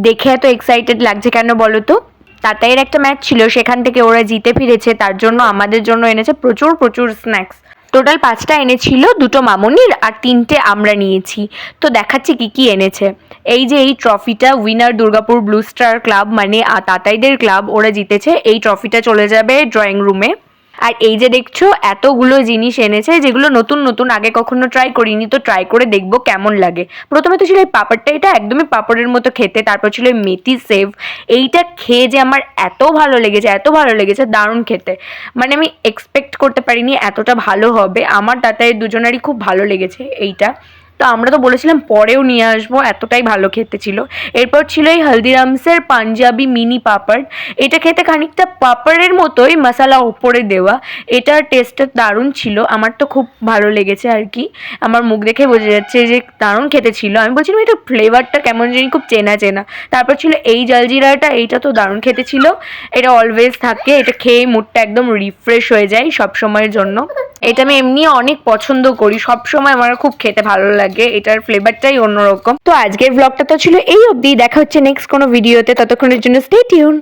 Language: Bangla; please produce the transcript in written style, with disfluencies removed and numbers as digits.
দেখে এত এক্সাইটেড লাগছে কেন বলো তো? তাতাইয়ের একটা ম্যাচ ছিল, সেখান থেকে ওরা জিতে ফিরেছে, তার জন্য আমাদের জন্য এনেছে প্রচুর প্রচুর স্ন্যাক্স। টোটাল 5টা এনেছিল, 2টো মামুনির আর 3টে আমরা নিয়েছি। তো দেখাচ্ছি কি কি এনেছে। এই যে এই ট্রফিটা, winner Durgapur blue star club, মানে তাতাইদের ক্লাব, ওরা জিতেছে। এই ট্রফিটা চলে যাবে ড্রয়িং রুমে। আর এই যে দেখছো এতগুলো জিনিস এনেছে যেগুলো নতুন নতুন, আগে কখনো ট্রাই করিনি, তো ট্রাই করে দেখবো কেমন লাগে। প্রথমে তো ছিল এই পাপড়টা, এটা একদমই পাপড়ের মতো খেতে। তারপর ছিল এই মেথি সেভ, এইটা খেয়ে যে আমার এত ভালো লেগেছে, এত ভালো লেগেছে, দারুণ খেতে। মানে আমি এক্সপেক্ট করতে পারিনি এতটা ভালো হবে। আমার তাতাই দুজনেরই খুব ভালো লেগেছে এইটা। তো আমরা তো বলেছিলাম পরেও নিয়ে আসবো, এতটাই ভালো খেতে ছিল। এরপর ছিল এই হলদিরামসের পাঞ্জাবি মিনি পাপড়। এটা খেতে খানিকটা পাপড়ের মতোই, মশলা ওপরে দেওয়া। এটার টেস্টটা দারুণ ছিল, আমার তো খুব ভালো লেগেছে আর কি। আমার মুখ দেখে বোঝা যাচ্ছে যে দারুণ খেতে ছিল। আমি বলছিলাম এটা ফ্লেভারটা কেমন জানি খুব চেনা চেনা। তারপর ছিল এই জলজিরাটা, এইটা তো দারুণ খেতে ছিল। এটা অলওয়েজ থাকে, এটা খেয়ে মুডটা একদম রিফ্রেশ হয়ে যায় সব সময়ের জন্য। এটা আমি এমনি অনেক পছন্দ করি, সব সময় আমার খুব খেতে ভালো লাগে, এটার ফ্লেভারটাই অন্যরকম। তো আজকের ব্লগটা তো ছিল এই অবধি, দেখা হচ্ছে নেক্সট কোনো ভিডিওতে, ততক্ষণের জন্য স্টে টিউন।